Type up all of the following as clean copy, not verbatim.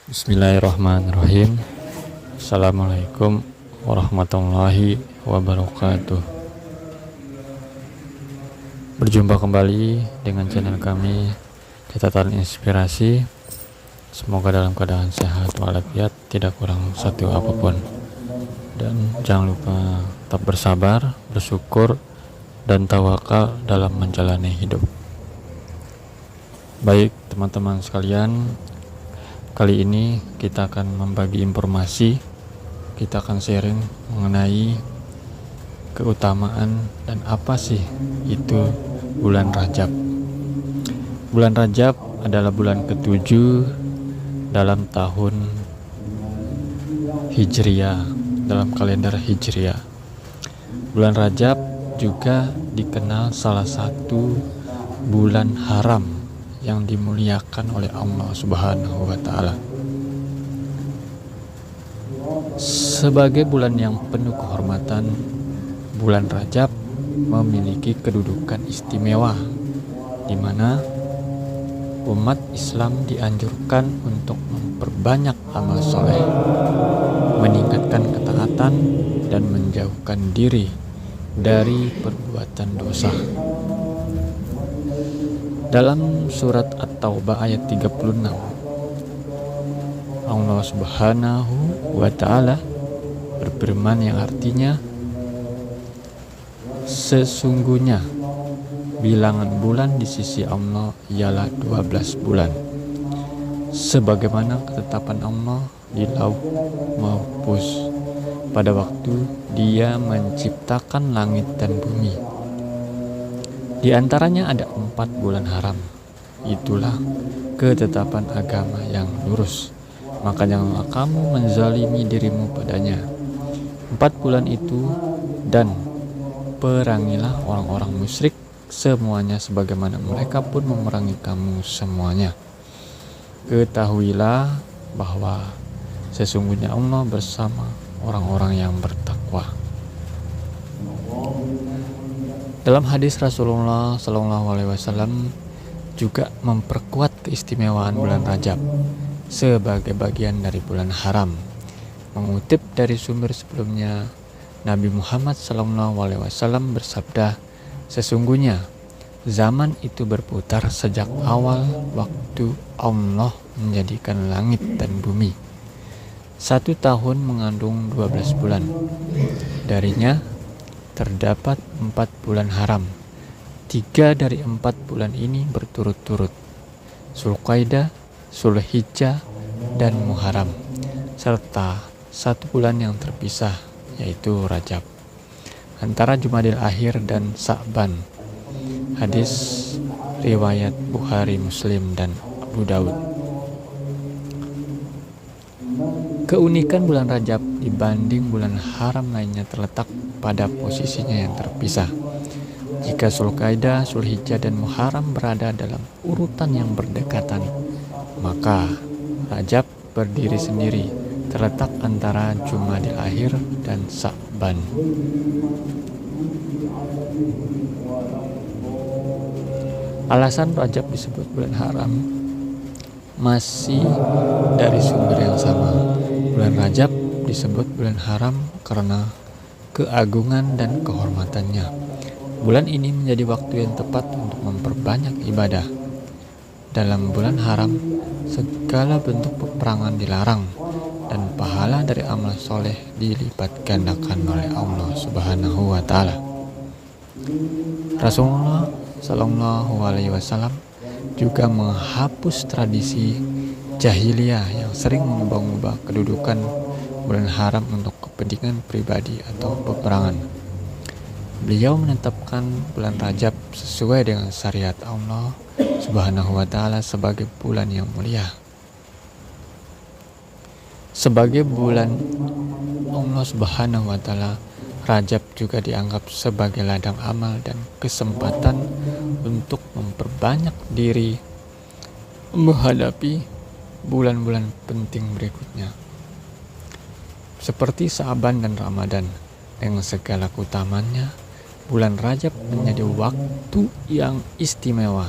Bismillahirrahmanirrahim. Assalamualaikum warahmatullahi wabarakatuh. Berjumpa kembali dengan channel kami, Catatan Inspirasi. Semoga dalam keadaan sehat walafiat, tidak kurang satu apapun. Dan jangan lupa tetap bersabar, bersyukur, dan tawakal dalam menjalani hidup. Baik teman-teman sekalian, kali ini kita akan membagi informasi, kita akan sharing mengenai keutamaan dan apa sih itu bulan Rajab. Bulan Rajab adalah bulan ke-7 dalam tahun Hijriah, dalam kalender Hijriah. Bulan Rajab juga dikenal salah satu bulan haram yang dimuliakan oleh Allah Subhanahu wa Ta'ala. Sebagai bulan yang penuh kehormatan, bulan Rajab memiliki kedudukan istimewa, di mana umat Islam dianjurkan untuk memperbanyak amal soleh, meningkatkan ketaatan, dan menjauhkan diri dari perbuatan dosa. Dalam surat At-Taubah ayat 36, Allah Subhanahu wa Ta'ala berfirman yang artinya, sesungguhnya bilangan bulan di sisi Allah ialah 12 bulan, sebagaimana ketetapan Allah di Lauh Mahfuz pada waktu Dia menciptakan langit dan bumi. Di antaranya ada 4 bulan haram. Itulah ketetapan agama yang lurus. Maka janganlah kamu menzalimi dirimu padanya. 4 bulan itu, dan perangilah orang-orang musyrik semuanya sebagaimana mereka pun memerangi kamu semuanya. Ketahuilah bahwa sesungguhnya Allah bersama orang-orang yang bertakwa. Dalam hadis Rasulullah SAW juga memperkuat keistimewaan bulan Rajab sebagai bagian dari bulan haram. Mengutip dari sumber sebelumnya, Nabi Muhammad SAW bersabda, sesungguhnya zaman itu berputar sejak awal waktu Allah menjadikan langit dan bumi. 1 tahun mengandung 12 bulan. Darinya terdapat 4 bulan haram. 3 dari 4 bulan ini berturut-turut, Zulqaidah, Zulhijjah, dan Muharram, serta 1 bulan yang terpisah, yaitu Rajab, antara Jumadil Akhir dan Sa'ban. Hadis riwayat Bukhari, Muslim, dan Abu Daud. Keunikan bulan Rajab dibanding bulan haram lainnya terletak pada posisinya yang terpisah. Jika Zulqaidah, Zulhijjah, dan Muharram berada dalam urutan yang berdekatan, maka Rajab berdiri sendiri, terletak antara Jumadil Akhir dan Sa'ban. Alasan Rajab disebut bulan haram masih dari sumber yang sama. Bulan Rajab disebut bulan haram karena keagungan dan kehormatannya. Bulan ini menjadi waktu yang tepat untuk memperbanyak ibadah. Dalam bulan haram, segala bentuk peperangan dilarang dan pahala dari amal soleh dilipat gandakan oleh Allah Subhanahu wa Ta'ala. Rasulullah SAW juga menghapus tradisi jahiliyah yang sering mengubah-ubah kedudukan bulan haram untuk kepentingan pribadi atau peperangan. Beliau menetapkan bulan Rajab sesuai dengan syariat Allah Subhanahu wa Ta'ala sebagai bulan yang mulia. Sebagai bulan Allah Subhanahu wa Ta'ala, Rajab juga dianggap sebagai ladang amal dan kesempatan untuk memperbanyak diri menghadapi bulan-bulan penting berikutnya, seperti Sa'ban dan Ramadan. Dengan segala keutamaannya, bulan Rajab menjadi waktu yang istimewa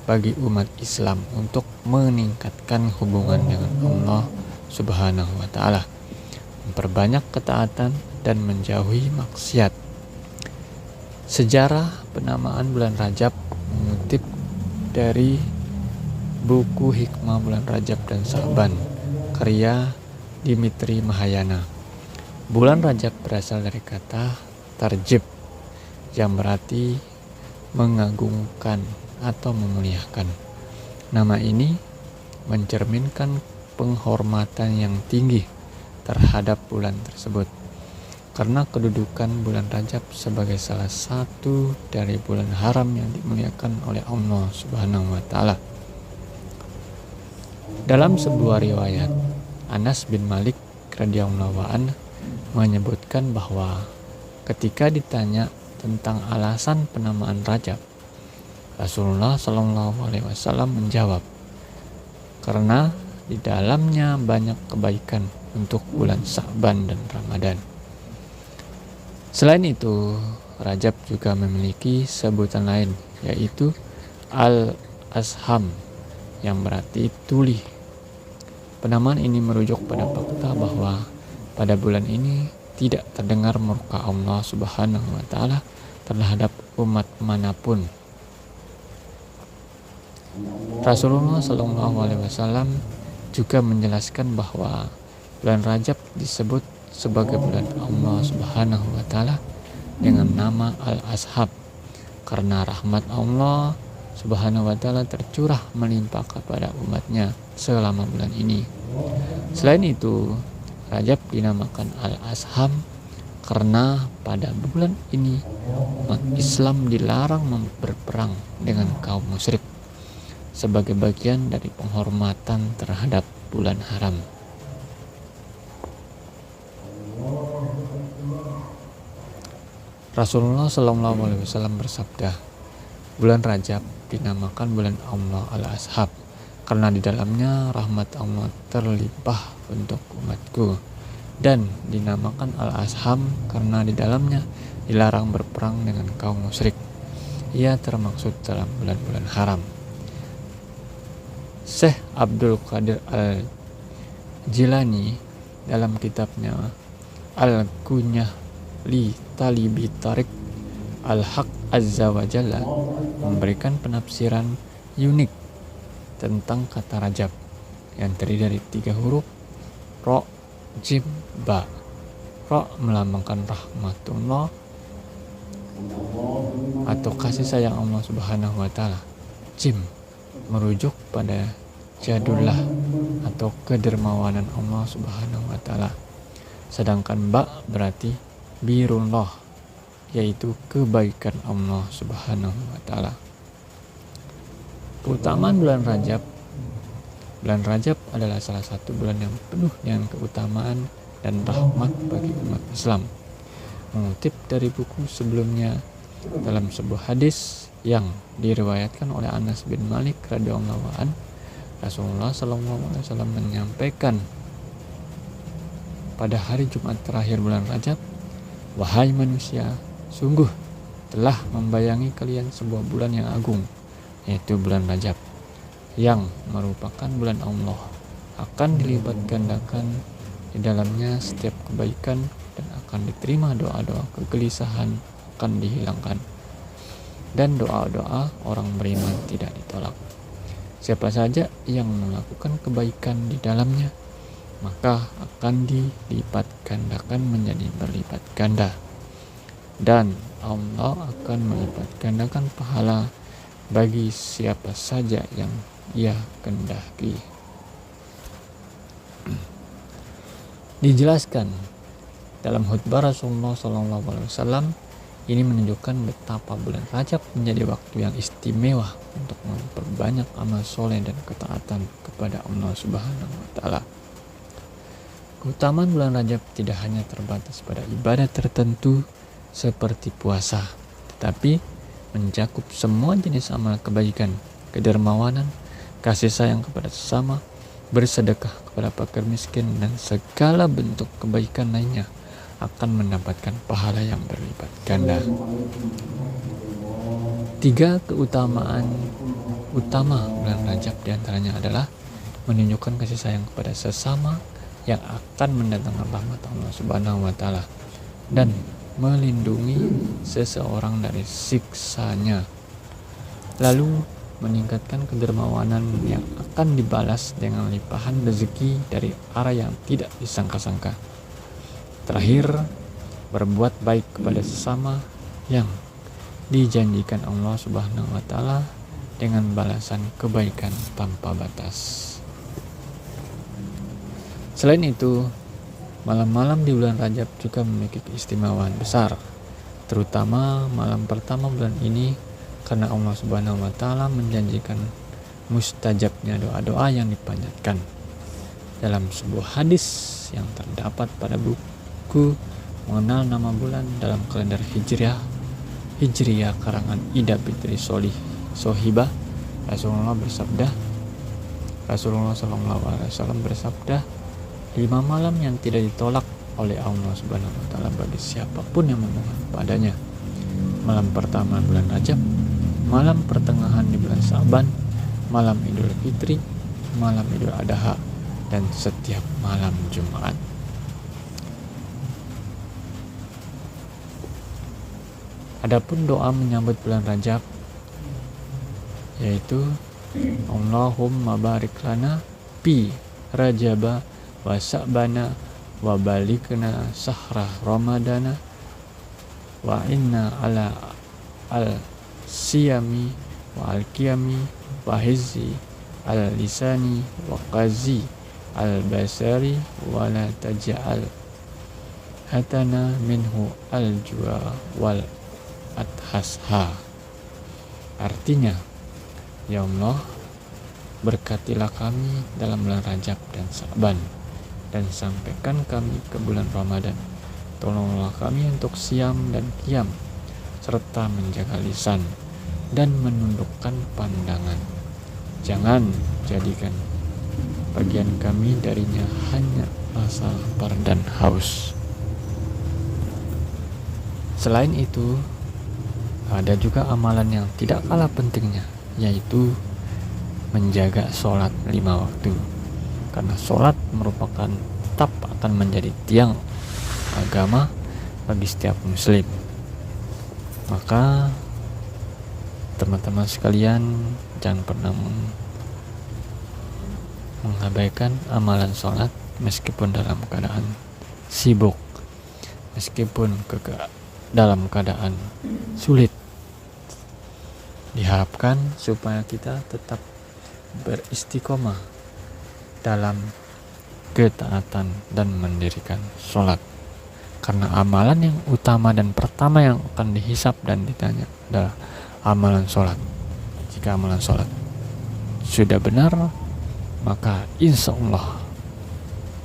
bagi umat Islam untuk meningkatkan hubungan dengan Allah Subhanahu wa Ta'ala, memperbanyak ketaatan, dan menjauhi maksiat. Sejarah penamaan bulan Rajab mengutip dari buku Hikmah Bulan Rajab dan Sa'ban karya Dimitri Mahayana. Bulan Rajab berasal dari kata tarjib yang berarti mengagungkan atau memuliakan. Nama ini mencerminkan penghormatan yang tinggi terhadap bulan tersebut karena kedudukan bulan Rajab sebagai salah satu dari bulan haram yang dimuliakan oleh Allah Subhanahu wa Ta'ala. Dalam sebuah riwayat, Anas bin Malik radhiyallahu anhu menyebutkan bahwa ketika ditanya tentang alasan penamaan Rajab, Rasulullah Shallallahu Alaihi Wasallam menjawab, karena di dalamnya banyak kebaikan untuk bulan Sa'ban dan Ramadan. Selain itu, Rajab juga memiliki sebutan lain, yaitu Al-Asham, yang berarti tuli. Penamaan ini merujuk pada fakta bahwa pada bulan ini tidak terdengar murka Allah Subhanahu wa Ta'ala terhadap umat manapun. Rasulullah Shallallahu Alaihi Wasallam juga menjelaskan bahwa bulan Rajab disebut sebagai bulan Allah Subhanahu wa Ta'ala dengan nama Al-Ashab karena rahmat Allah Subhanahu wa Ta'ala tercurah melimpah kepada umatnya selama bulan ini. Selain itu, Rajab dinamakan Al-Asham karena pada bulan ini umat Islam dilarang berperang dengan kaum musyrik sebagai bagian dari penghormatan terhadap bulan haram. Rasulullah Shallallahu Alaihi Wasallam bersabda, bulan Rajab dinamakan bulan Allah Al-Ashab karena di dalamnya rahmat Allah terlimpah untuk umatku, dan dinamakan Al-Asham karena di dalamnya dilarang berperang dengan kaum musyrik. Ia termaksud dalam bulan-bulan haram. Syekh Abdul Qadir Al-Jilani dalam kitabnya Al-Kunyah li Talibi Tarik Al-Haq Azza wa Jalla memberikan penafsiran unik tentang kata Rajab yang terdiri dari 3 huruf Ro, Jim, Ba. Ro melambangkan rahmatullah atau kasih sayang Allah Subhanahu wa Ta'ala. Jim merujuk pada jadullah atau kedermawanan Allah Subhanahu wa Ta'ala. Sedangkan Ba berarti birullah, yaitu kebaikan Allah Subhanahu wa Ta'ala. Keutamaan bulan Rajab. Bulan Rajab adalah salah satu bulan yang penuh dengan keutamaan dan rahmat bagi umat Islam. Mengutip dari buku sebelumnya, dalam sebuah hadis yang diriwayatkan oleh Anas bin Malik radhiyallahu anhu, Rasulullah sallallahu alaihi wasallam menyampaikan pada hari Jumat terakhir bulan Rajab, wahai manusia, sungguh telah membayangi kalian sebuah bulan yang agung, yaitu bulan Rajab, yang merupakan bulan Allah. Akan dilipat gandakan di dalamnya setiap kebaikan dan akan diterima doa-doa kegelisahan akan dihilangkan, dan doa-doa orang beriman tidak ditolak. Siapa saja yang melakukan kebaikan di dalamnya, maka akan dilipat gandakan menjadi berlipat ganda, dan Allah akan melipat gandakan pahala bagi siapa saja yang Ia kehendaki. Dijelaskan dalam khutbah Rasulullah SAW, ini menunjukkan betapa bulan Rajab menjadi waktu yang istimewa untuk memperbanyak amal soleh dan ketaatan kepada Allah Subhanahu wa Ta'ala. Keutamaan bulan Rajab tidak hanya terbatas pada ibadah tertentu seperti puasa, tetapi mencakup semua jenis amal kebaikan, kedermawanan, kasih sayang kepada sesama, bersedekah kepada fakir miskin, dan segala bentuk kebaikan lainnya akan mendapatkan pahala yang berlipat ganda. 3 keutamaan utama bulan Rajab diantaranya adalah menunjukkan kasih sayang kepada sesama yang akan mendatangkan rahmat Allah Subhanahu wa Ta'ala dan melindungi seseorang dari siksanya, lalu meningkatkan kedermawanan yang akan dibalas dengan limpahan rezeki dari arah yang tidak disangka-sangka. Terakhir, berbuat baik kepada sesama yang dijanjikan Allah Subhanahu wa Ta'ala dengan balasan kebaikan tanpa batas. Selain itu, malam-malam di bulan Rajab juga memiliki keistimewaan besar, terutama malam pertama bulan ini, karena Allah Subhanahu wa Ta'ala menjanjikan mustajabnya doa-doa yang dipanjatkan. Dalam sebuah hadis yang terdapat pada buku mengenal nama bulan dalam kalender Hijriyah karangan Ida Fitri Sohibah, Rasulullah SAW bersabda, 5 malam yang tidak ditolak oleh Allah Subhanahu wa Ta'ala bagi siapapun yang memohon padanya. Malam pertama bulan Rajab, malam pertengahan di bulan Sa'ban, malam Idul Fitri, malam Idul Adha, dan setiap malam Jumat. Adapun doa menyambut bulan Rajab yaitu Allahumma barik lana fi Rajaba wa Sa'bana wa balikna sahra Ramadana wa inna ala al-siyami wa al-qiyami wa hizzi al-lisani wa qazi al-basari wa la taj'al hatana minhu al-jua wal adhasha. Artinya, ya Allah, berkatilah kami dalam bulan Rajab dan Sa'ban, dan sampaikan kami ke bulan Ramadan. Tolonglah kami untuk siam dan qiyam, serta menjaga lisan dan menundukkan pandangan. Jangan jadikan bagian kami darinya hanya rasa lapar dan haus. Selain itu, ada juga amalan yang tidak kalah pentingnya, yaitu menjaga sholat 5 waktu. Karena sholat merupakan tetap akan menjadi tiang agama bagi setiap muslim. Maka teman-teman sekalian, jangan pernah mengabaikan amalan sholat meskipun dalam keadaan sibuk, meskipun dalam keadaan sulit. Diharapkan supaya kita tetap beristiqomah dalam ketaatan dan mendirikan sholat, karena amalan yang utama dan pertama yang akan dihisap dan ditanya adalah amalan sholat. Jika amalan sholat sudah benar, maka insya Allah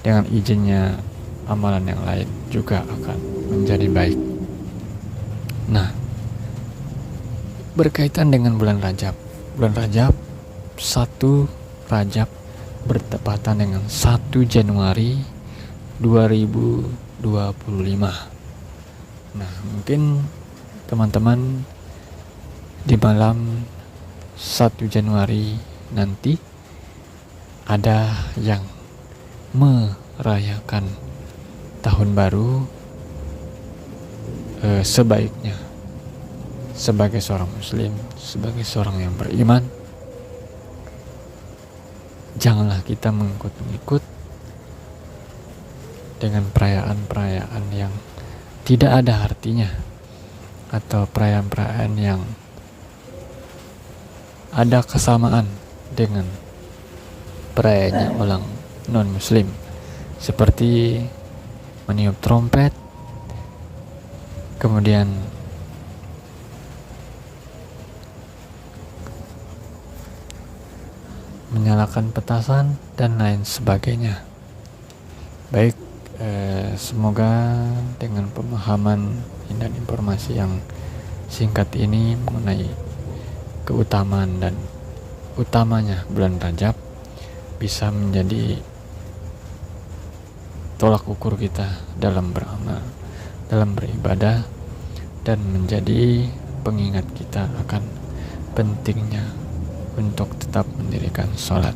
dengan izinnya amalan yang lain juga akan menjadi baik. Nah, berkaitan dengan bulan Rajab 1 Rajab bertepatan dengan 1 Januari 2025. Nah, mungkin teman-teman di malam 1 Januari nanti ada yang merayakan tahun baru. Sebaiknya sebagai seorang muslim, sebagai seorang yang beriman, janganlah kita mengikut dengan perayaan-perayaan yang tidak ada artinya, atau perayaan-perayaan yang ada kesamaan dengan perayaannya orang non-muslim, seperti meniup trompet, kemudian menyalakan petasan dan lain sebagainya. Baik, semoga dengan pemahaman dan informasi yang singkat ini mengenai keutamaan dan utamanya bulan Rajab bisa menjadi tolak ukur kita dalam beramal, dalam beribadah, dan menjadi pengingat kita akan pentingnya untuk tetap mendirikan sholat.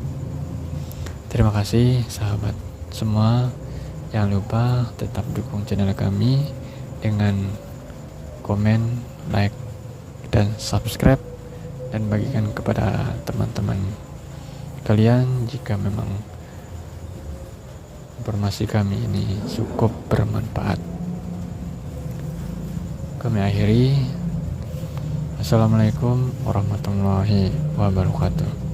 Terima kasih sahabat semua. Jangan lupa tetap dukung channel kami dengan komen, like, dan subscribe, dan bagikan kepada teman-teman kalian jika memang informasi kami ini cukup bermanfaat. Kami akhiri. Assalamualaikum warahmatullahi wabarakatuh.